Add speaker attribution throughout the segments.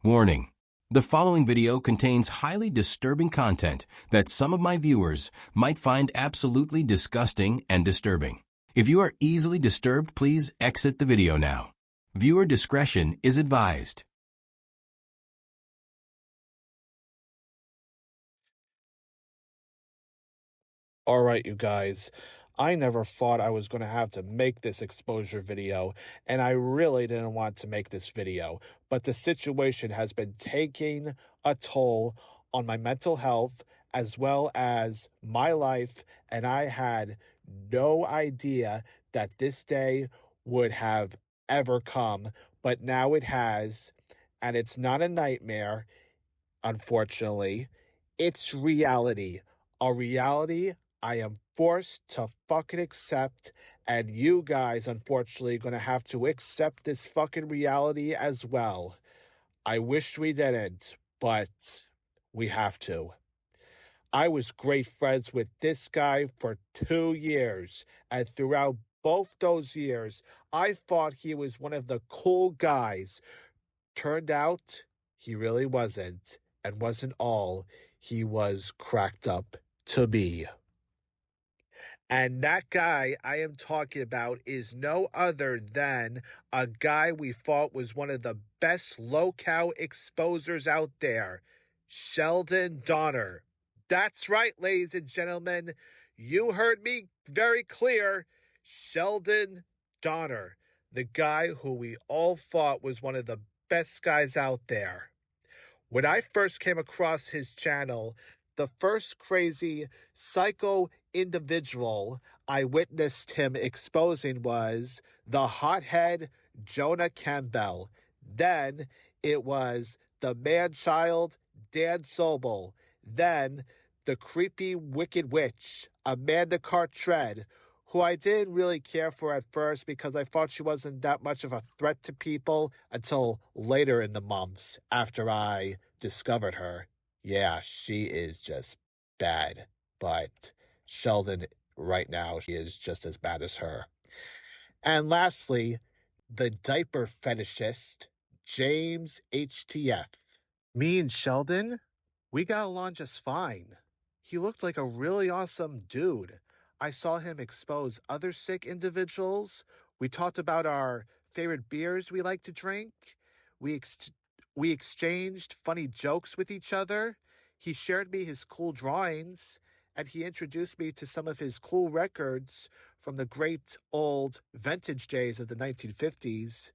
Speaker 1: Warning. The following video contains highly disturbing content that some of my viewers might find absolutely disgusting and disturbing. If you are easily disturbed, please exit the video now. Viewer discretion is advised.
Speaker 2: All right, you guys, I never thought I was going to have to make this exposure video, and I really didn't want to make this video, but the situation has been taking a toll on my mental health as well as my life, and I had no idea that this day would have ever come, but now it has, and it's not a nightmare, unfortunately. It's reality. A reality I am forced to fucking accept, and you guys, unfortunately, gonna have to accept this fucking reality as well. I wish we didn't, but we have to. I was great friends with this guy for 2 years, and throughout both those years, I thought he was one of the cool guys. Turned out, he really wasn't, and wasn't all he was cracked up to be. And that guy I am talking about is no other than a guy we thought was one of the best low-cow exposers out there, Sheldon Donner. That's right, ladies and gentlemen. You heard me very clear. Sheldon Donner, the guy who we all thought was one of the best guys out there. When I first came across his channel, the first crazy psycho individual I witnessed him exposing was the hothead Jonah Campbell. Then it was the man-child Dan Sobel. Then the creepy wicked witch Amanda Cartred, who I didn't really care for at first because I thought she wasn't that much of a threat to people until later in the months after I discovered her. Yeah, she is just bad, but Sheldon right now, she is just as bad as her. And lastly, the diaper fetishist, James HTF. Me and Sheldon, we got along just fine. He looked like a really awesome dude. I saw him expose other sick individuals. We talked about our favorite beers we like to drink. We exchanged funny jokes with each other. He shared me his cool drawings, and he introduced me to some of his cool records from the great old vintage days of the 1950s.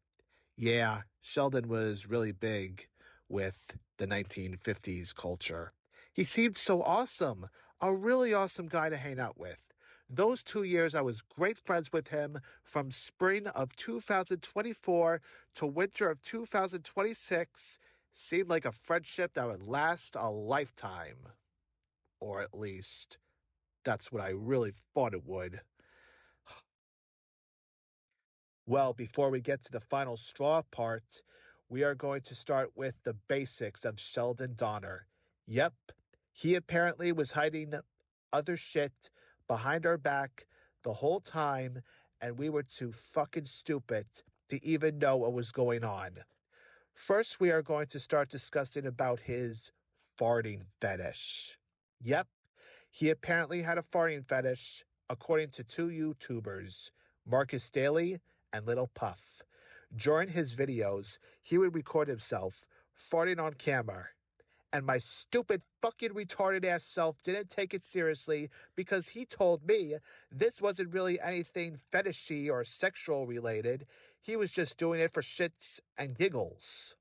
Speaker 2: Yeah, Sheldon was really big with the 1950s culture. He seemed so awesome, a really awesome guy to hang out with. Those 2 years, I was great friends with him from spring of 2024 to winter of 2026. Seemed like a friendship that would last a lifetime. Or at least, that's what I really thought it would. Well, before we get to the final straw part, we are going to start with the basics of Sheldon Donner. Yep, he apparently was hiding other shit behind our back the whole time, and we were too fucking stupid to even know what was going on. First, we are going to start discussing about his farting fetish. Yep, he apparently had a farting fetish, according to 2 YouTubers, Markus Daily and Lil Puff. During his videos, he would record himself farting on camera, and my stupid fucking retarded ass self didn't take it seriously because he told me this wasn't really anything fetishy or sexual related. He was just doing it for shits and giggles.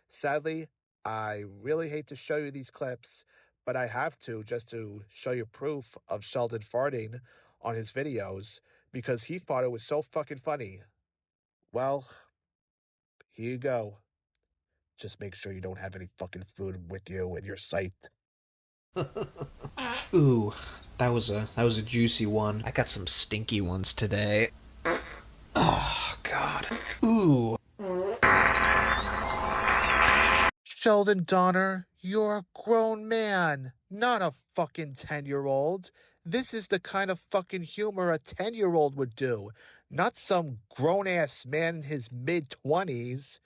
Speaker 2: Sadly, I really hate to show you these clips, but I have to just to show you proof of Sheldon farting on his videos because he thought it was so fucking funny. Well, here you go. Just make sure you don't have any fucking food with you in your sight.
Speaker 3: Ooh, that was a juicy one. I got some stinky ones today. Oh God. Ooh.
Speaker 2: Sheldon Donner, you're a grown man, not a fucking 10-year-old. This is the kind of fucking humor a 10-year-old would do, not some grown-ass man in his mid-20s.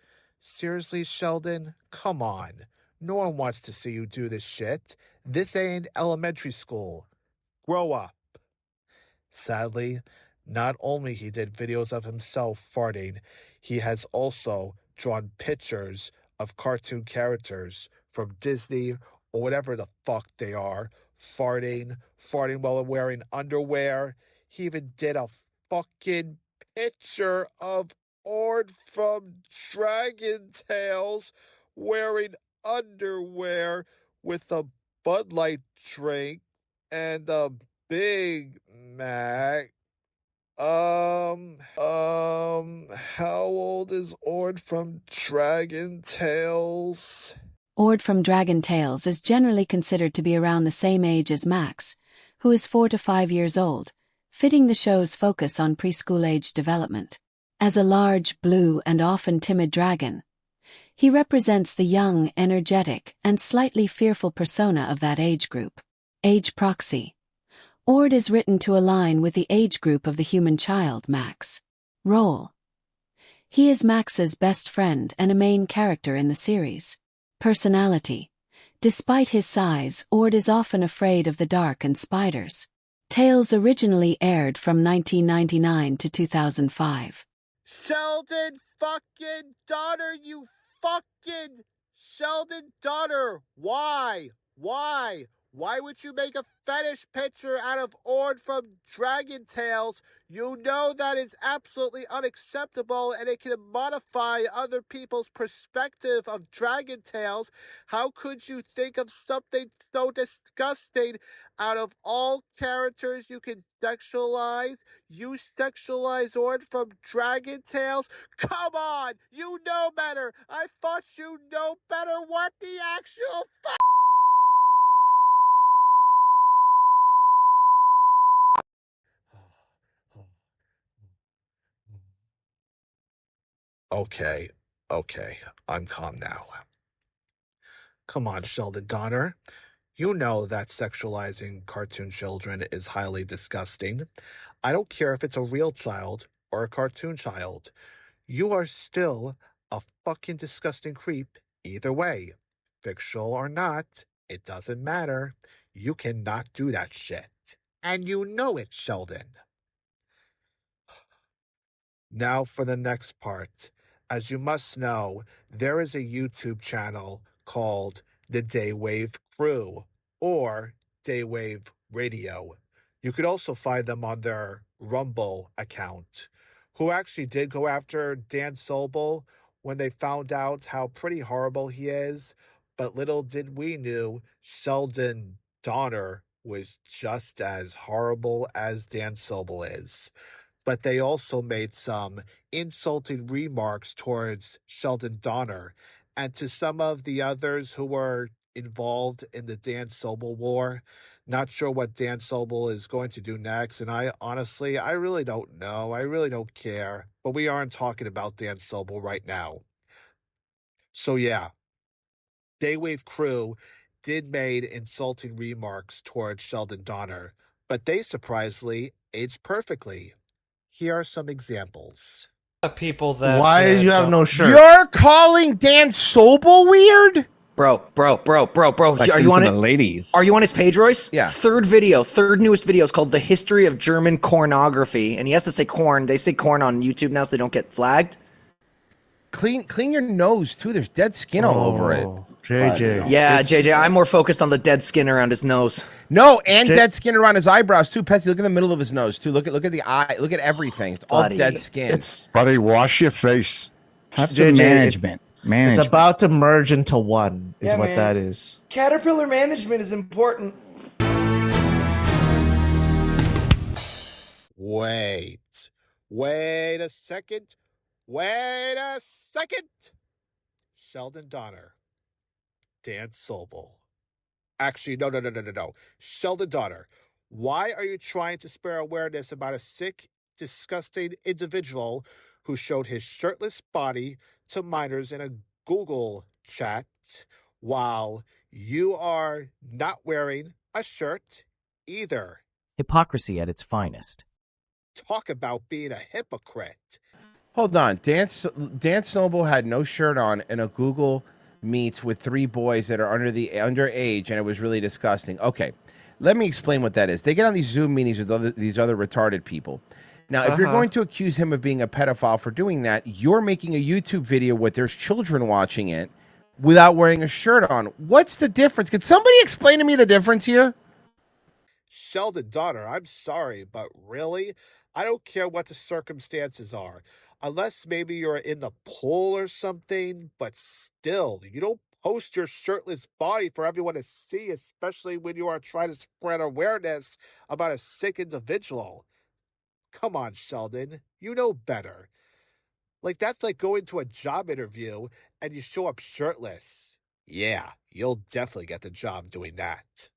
Speaker 2: Seriously, Sheldon? Come on. No one wants to see you do this shit. This ain't elementary school. Grow up. Sadly, not only he did videos of himself farting, he has also drawn pictures of cartoon characters from Disney or whatever the fuck they are, farting while wearing underwear. He even did a fucking picture of Ord from Dragon Tales wearing underwear with a Bud Light drink and a Big Mac. How old is Ord from Dragon Tales?
Speaker 4: Ord from Dragon Tales is generally considered to be around the same age as Max, who is 4 to 5 years old, fitting the show's focus on preschool-age development. As a large, blue, and often timid dragon, he represents the young, energetic, and slightly fearful persona of that age group. Age proxy. Ord is written to align with the age group of the human child, Max. Role. He is Max's best friend and a main character in the series. Personality. Despite his size, Ord is often afraid of the dark and spiders. Tales originally aired from 1999 to 2005.
Speaker 2: Sheldon fucking Donner, you fucking Sheldon Donner. Why? Why would you make a fetish picture out of Ord from Dragon Tales? You know that is absolutely unacceptable and it can modify other people's perspective of Dragon Tales. How could you think of something so disgusting? Out of all characters you can sexualize, you sexualize Ord from Dragon Tales? Come on! You know better! I thought you know better. What the actual fuck? Okay, I'm calm now. Come on, Sheldon Donner. You know that sexualizing cartoon children is highly disgusting. I don't care if it's a real child or a cartoon child. You are still a fucking disgusting creep either way. Fictional or not, it doesn't matter. You cannot do that shit. And you know it, Sheldon. Now for the next part. As you must know, there is a YouTube channel called the Daywave Crew or Daywave Radio. You could also find them on their Rumble account, who actually did go after Dan Sobel when they found out how pretty horrible he is. But little did we knew, Sheldon Donner was just as horrible as Dan Sobel is. But they also made some insulting remarks towards Sheldon Donner and to some of the others who were involved in the Dan Sobel war. Not sure what Dan Sobel is going to do next, and I really don't know. I really don't care. But we aren't talking about Dan Sobel right now. So yeah, Daywave Crew did made insulting remarks towards Sheldon Donner, but they surprisingly aged perfectly. Here are some examples.
Speaker 3: People that
Speaker 5: Why do you have no shirt?
Speaker 6: You're calling Dan Sobel weird?
Speaker 7: Bro.
Speaker 8: Like
Speaker 7: Are you on
Speaker 8: the
Speaker 7: it?
Speaker 8: ladies?
Speaker 7: Are you on his page, Royce?
Speaker 6: Yeah.
Speaker 7: Third newest video is called The History of German Cornography. And he has to say corn. They say corn on YouTube now so they don't get flagged.
Speaker 6: Clean your nose, too. There's dead skin all over it.
Speaker 5: JJ.
Speaker 7: Yeah, JJ, I'm more focused on the dead skin around his nose.
Speaker 6: No, and dead skin around his eyebrows, too. Petsy, look in the middle of his nose, too. Look at the eye. Look at everything. It's all dead skin.
Speaker 9: Buddy, wash your face.
Speaker 8: Have some management.
Speaker 5: It's about to merge into one, is what that is.
Speaker 3: Caterpillar management is important.
Speaker 2: Wait a second. Sheldon Donner. Dan Sobel. Actually, no. Sheldon Donner, why are you trying to spare awareness about a sick, disgusting individual who showed his shirtless body to minors in a Google chat while you are not wearing a shirt either?
Speaker 10: Hypocrisy at its finest.
Speaker 2: Talk about being a hypocrite.
Speaker 6: Hold on. Dan Snowball had no shirt on in a Google Meets with 3 boys that are underage, and it was really disgusting. Okay, let me explain what that is. They get on these Zoom meetings with these other retarded people. Now, if you're going to accuse him of being a pedophile for doing that, you're making a YouTube video where there's children watching it without wearing a shirt on. What's the difference? Could somebody explain to me the difference here?
Speaker 2: Sheldon Donner, I'm sorry, but really? I don't care what the circumstances are. Unless maybe you're in the pool or something, but still, you don't post your shirtless body for everyone to see, especially when you are trying to spread awareness about a sick individual. Come on, Sheldon, you know better. Like, that's like going to a job interview and you show up shirtless. Yeah, you'll definitely get the job doing that.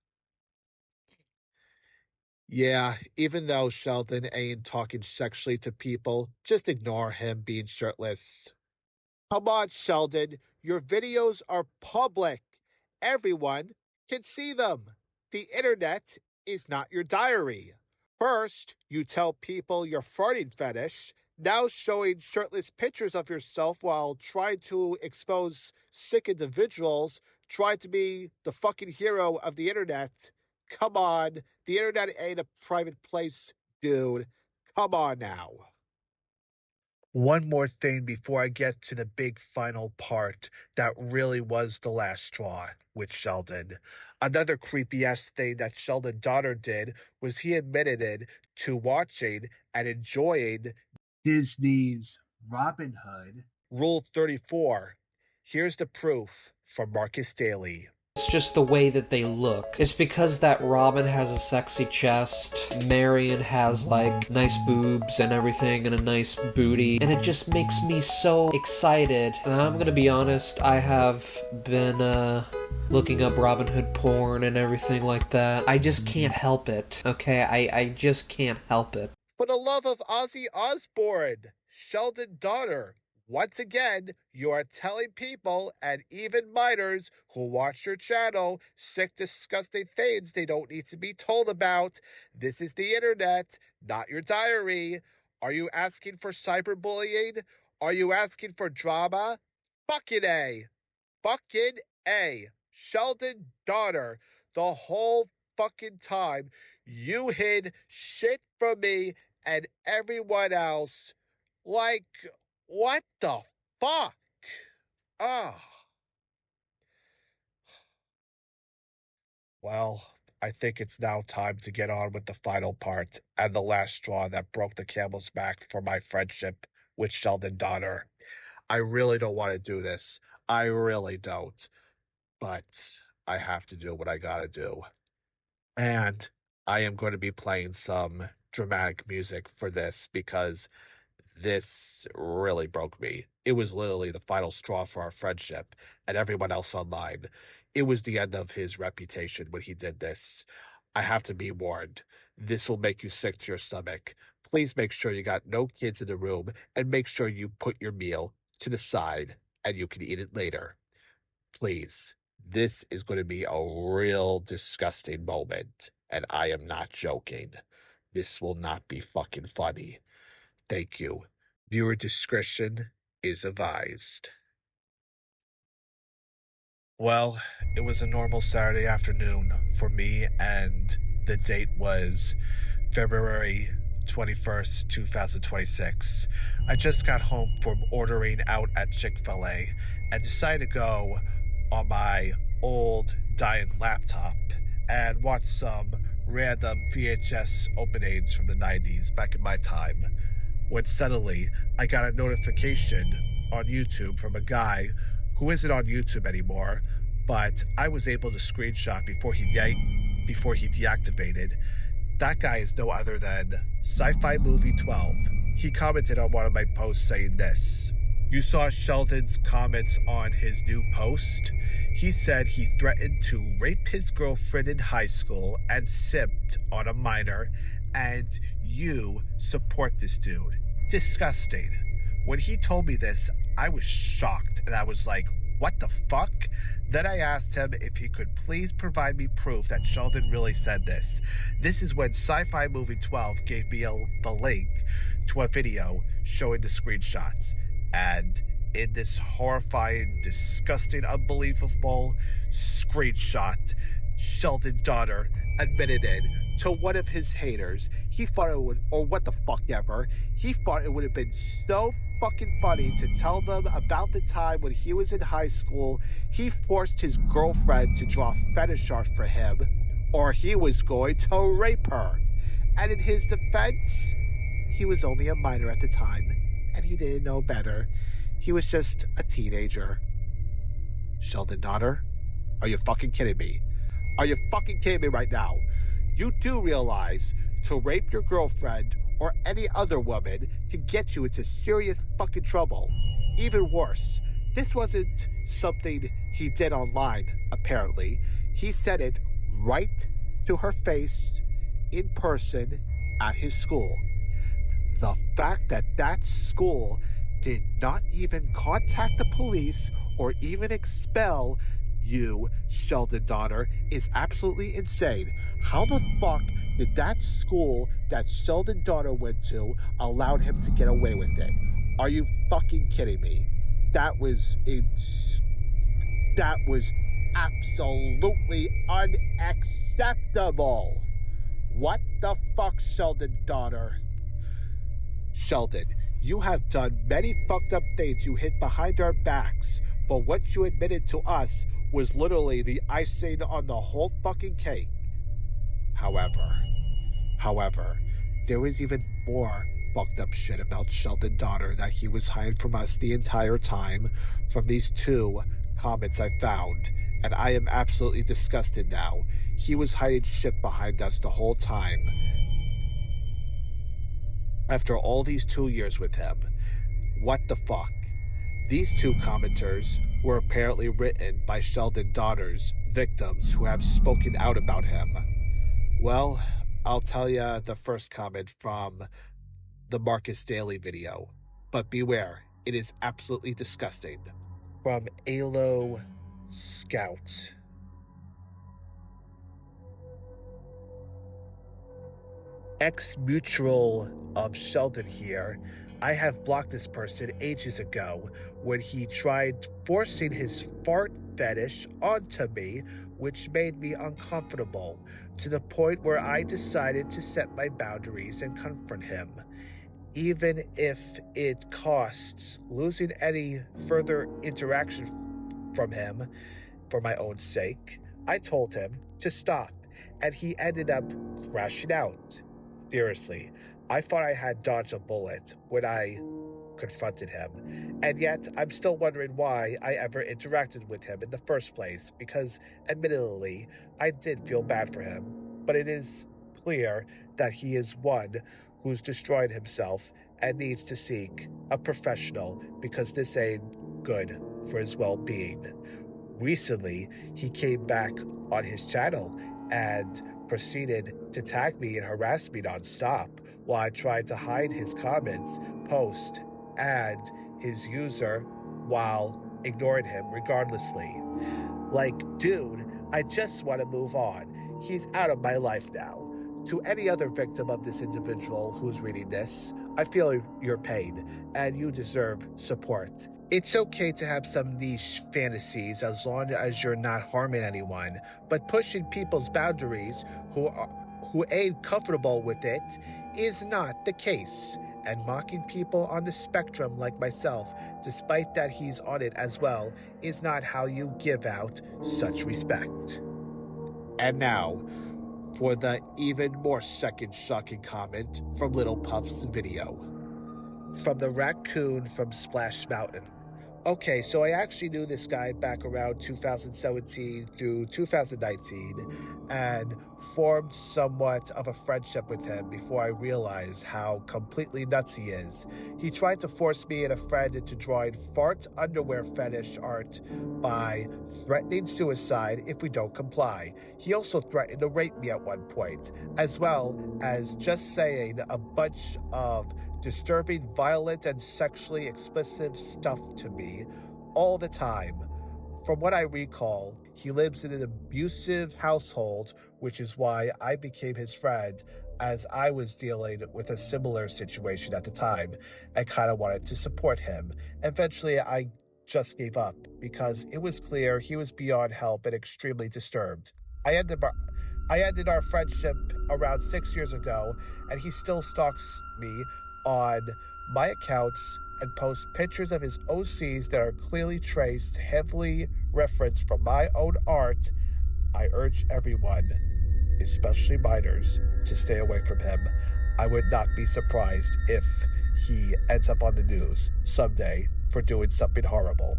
Speaker 2: Yeah, even though Sheldon ain't talking sexually to people, just ignore him being shirtless. Come on, Sheldon. Your videos are public. Everyone can see them. The internet is not your diary. First, you tell people your farting fetish. Now showing shirtless pictures of yourself while trying to expose sick individuals. Trying to be the fucking hero of the internet. Come on. The internet ain't a private place, dude. Come on now. One more thing before I get to the big final part that really was the last straw with Sheldon. Another creepy-ass thing that Sheldon Donner did was he admitted to watching and enjoying Disney's Robin Hood. Rule 34. Here's the proof from Markus Daily.
Speaker 3: It's just the way that they look. It's because that Robin has a sexy chest, Marion has like nice boobs and everything and a nice booty, and it just makes me so excited. And I'm gonna be honest, I have been looking up Robin Hood porn and everything like that. I just can't help it, okay? I just can't help it.
Speaker 2: For the love of Ozzy Osbourne, Sheldon Donner, once again, you are telling people, and even minors who watch your channel, sick, disgusting things they don't need to be told about. This is the internet, not your diary. Are you asking for cyberbullying? Are you asking for drama? Fucking A. Fucking A. Sheldon Donner, the whole fucking time, you hid shit from me and everyone else. Like, what the fuck? Ah. Well, I think it's now time to get on with the final part and the last straw that broke the camel's back for my friendship with Sheldon Donner. I really don't want to do this. I really don't. But I have to do what I gotta do. And I am going to be playing some dramatic music for this because this really broke me. It was literally the final straw for our friendship and everyone else online. It was the end of his reputation when he did this. I have to be warned. This will make you sick to your stomach. Please make sure you got no kids in the room and make sure you put your meal to the side and you can eat it later. Please. This is going to be a real disgusting moment, and I am not joking. This will not be fucking funny. Thank you. Viewer discretion is advised. Well, it was a normal Saturday afternoon for me, and the date was February 21st, 2026. I just got home from ordering out at Chick-fil-A and decided to go on my old dying laptop and watch some random VHS openings from the 90s back in my time, when suddenly I got a notification on YouTube from a guy who isn't on YouTube anymore, but I was able to screenshot before he deactivated. That guy is no other than Sci-Fi Movie 12. He commented on one of my posts saying this. You saw Sheldon's comments on his new post? He said he threatened to rape his girlfriend in high school and simped on a minor, and you support this dude. Disgusting. When he told me this, I was shocked, and I was like, what the fuck? Then I asked him if he could please provide me proof that Sheldon really said this. This is when Sci-Fi Movie 12 gave me the link to a video showing the screenshots. And in this horrifying, disgusting, unbelievable screenshot, Sheldon Donner admitted it to one of his haters. He thought it would, or what the fuck ever, he thought it would have been so fucking funny to tell them about the time when he was in high school, he forced his girlfriend to draw fetish art for him, or he was going to rape her. And in his defense, he was only a minor at the time, and he didn't know better. He was just a teenager. Sheldon Donner, are you fucking kidding me? Are you fucking kidding me right now? You do realize to rape your girlfriend or any other woman can get you into serious fucking trouble. Even worse, this wasn't something he did online, apparently. He said it right to her face, in person, at his school. The fact that that school did not even contact the police or even expel you, Sheldon Donner, is absolutely insane. How the fuck did that school that Sheldon Donner went to allowed him to get away with it? Are you fucking kidding me? That was absolutely unacceptable. What the fuck, Sheldon Donner? Sheldon, you have done many fucked up things you hid behind our backs, but what you admitted to us was literally the icing on the whole fucking cake. However, there was even more fucked up shit about Sheldon Donner that he was hiding from us the entire time from these two comments I found, and I am absolutely disgusted now. He was hiding shit behind us the whole time. After all these 2 years with him, what the fuck? These two commenters were apparently written by Sheldon Donner's victims who have spoken out about him. Well, I'll tell ya the first comment from the Markus Daily video, but beware, it is absolutely disgusting. From Alo Scout. Ex-mutual of Sheldon here. I have blocked this person ages ago when he tried forcing his fart fetish onto me, which made me uncomfortable, to the point where I decided to set my boundaries and confront him. Even if it costs losing any further interaction from him for my own sake, I told him to stop, and he ended up crashing out. Seriously, I thought I had dodged a bullet when I confronted him, and yet I'm still wondering why I ever interacted with him in the first place, because admittedly, I did feel bad for him, but it is clear that he is one who's destroyed himself and needs to seek a professional because this ain't good for his well-being. Recently, he came back on his channel and proceeded to tag me and harass me non-stop while I tried to hide his comments, post, and his user while ignoring him regardlessly. Like, dude, I just want to move on. He's out of my life now. To any other victim of this individual who's reading this, I feel your pain, and you deserve support. It's okay to have some niche fantasies as long as you're not harming anyone, but pushing people's boundaries who ain't comfortable with it is not the case. And mocking people on the spectrum like myself, despite that he's on it as well, is not how you give out such respect. And now, for the even more second-shocking comment from Lil Puff's video. From the raccoon from Splash Mountain. Okay, so I actually knew this guy back around 2017 through 2019 and formed somewhat of a friendship with him before I realized how completely nuts he is. He tried to force me and a friend into drawing fart underwear fetish art by threatening suicide if we don't comply. He also threatened to rape me at one point, as well as just saying a bunch of disturbing, violent, and sexually explicit stuff to me all the time. From what I recall, he lives in an abusive household, which is why I became his friend as I was dealing with a similar situation at the time and kind of wanted to support him. Eventually, I just gave up because it was clear he was beyond help and extremely disturbed. I ended our friendship around 6 years ago, and he still stalks me on my accounts and posts pictures of his OCs that are clearly traced, heavily referenced from my own art. I urge everyone, especially minors, to stay away from him. I would not be surprised if he ends up on the news someday for doing something horrible.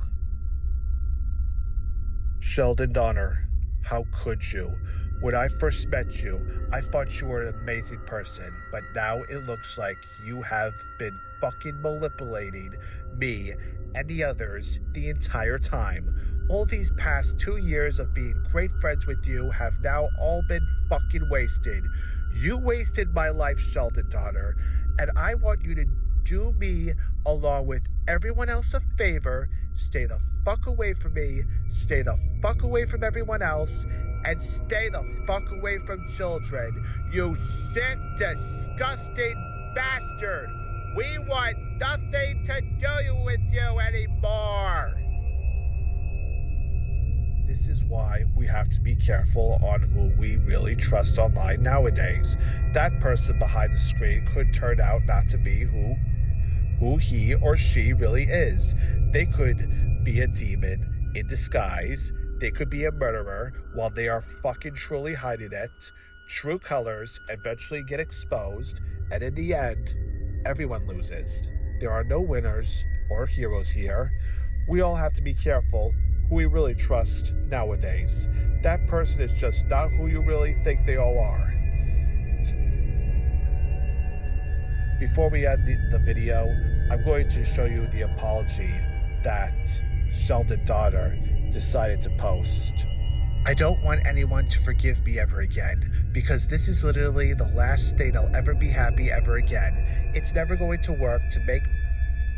Speaker 2: Sheldon Donner, how could you? When I first met you, I thought you were an amazing person, but now it looks like you have been fucking manipulating me and the others the entire time. All these past 2 years of being great friends with you have now all been fucking wasted. You wasted my life, Sheldon Donner, and I want you to do me, along with everyone else, a favor. Stay the fuck away from me, stay the fuck away from everyone else, and stay the fuck away from children. You sick, disgusting bastard! We want nothing to do with you anymore! This is why we have to be careful on who we really trust online nowadays. That person behind the screen could turn out not to be who he or she really is. They could be a demon in disguise. They could be a murderer while they are fucking truly hiding it. True colors eventually get exposed, and in the end, everyone loses. There are no winners or heroes here. We all have to be careful who we really trust nowadays. That person is just not who you really think they all are. Before we end the video, I'm going to show you the apology that Sheldon Donner decided to post. I don't want anyone to forgive me ever again, because this is literally the last thing I'll ever be happy ever again. It's never going to work to make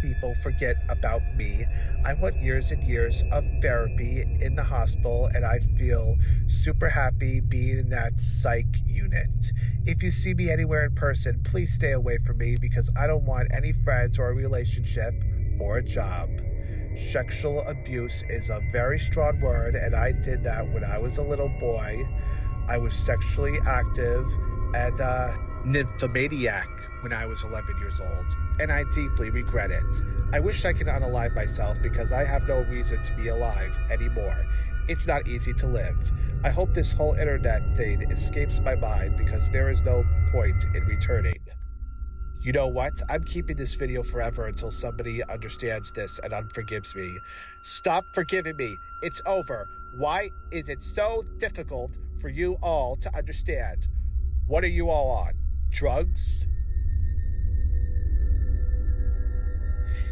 Speaker 2: people forget about me. I want years and years of therapy in the hospital, and I feel super happy being in that psych unit. If you see me anywhere in person, please stay away from me, because I don't want any friends or a relationship or a job. Sexual abuse is a very strong word, and I did that when I was a little boy. I was sexually active and nymphomaniac when I was 11 years old, and I deeply regret it. I wish I could unalive myself, because I have no reason to be alive anymore. It's not easy to live. I hope this whole internet thing escapes my mind, because there is no point in returning. You know what? I'm keeping this video forever until somebody understands this and unforgives me. Stop forgiving me. It's over. Why is it so difficult for you all to understand? What are you all on? Drugs?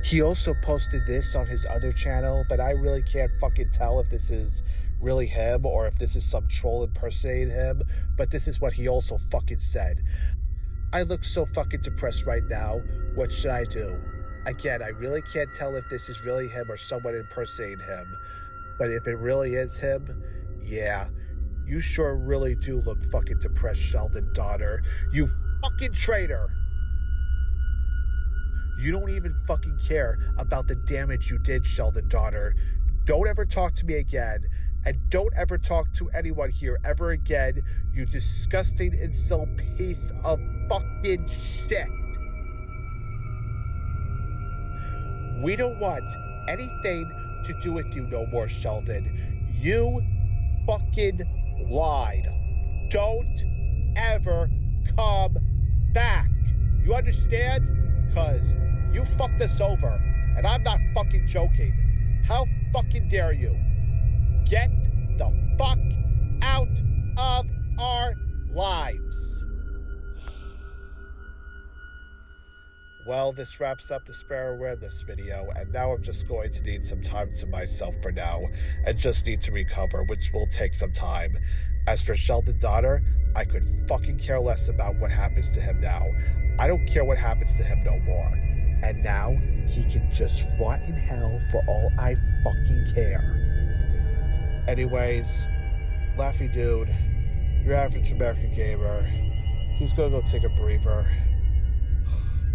Speaker 2: He also posted this on his other channel, but I really can't fucking tell if this is really him or if this is some troll impersonating him, but this is what he also fucking said. I look so fucking depressed right now. What should I do? Again, I really can't tell if this is really him or someone impersonating him, but if it really is him, yeah, you sure really do look fucking depressed, Sheldon Donner. You fucking traitor! You don't even fucking care about the damage you did, Sheldon Donner. Don't ever talk to me again, and don't ever talk to anyone here ever again, you disgusting incel piece of fucking shit. We don't want anything to do with you no more, Sheldon. You fucking lied. Don't ever come back. You understand? Because you fucked us over, and I'm not fucking joking. How fucking dare you? Get the fuck out of our lives. Well, this wraps up the spare awareness video, and now I'm just going to need some time to myself for now, and just need to recover, which will take some time. As for Sheldon Donner, I could fucking care less about what happens to him now. I don't care what happens to him no more. And now, he can just rot in hell for all I fucking care. Anyways, Laffy Dude, your average American gamer, He's gonna go take a breather.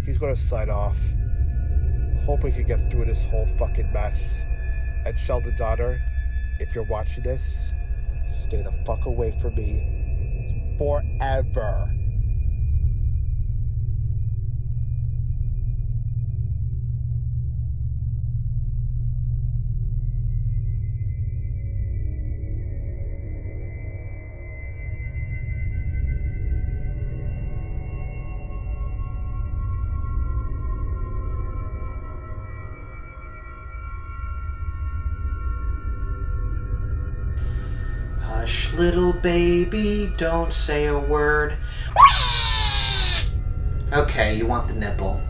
Speaker 2: He's gonna sign off. Hope we can get through this whole fucking mess. And Sheldon Donner, if you're watching this, stay the fuck away from me. Forever.
Speaker 3: Hush, little baby, don't say a word. Okay, you want the nipple.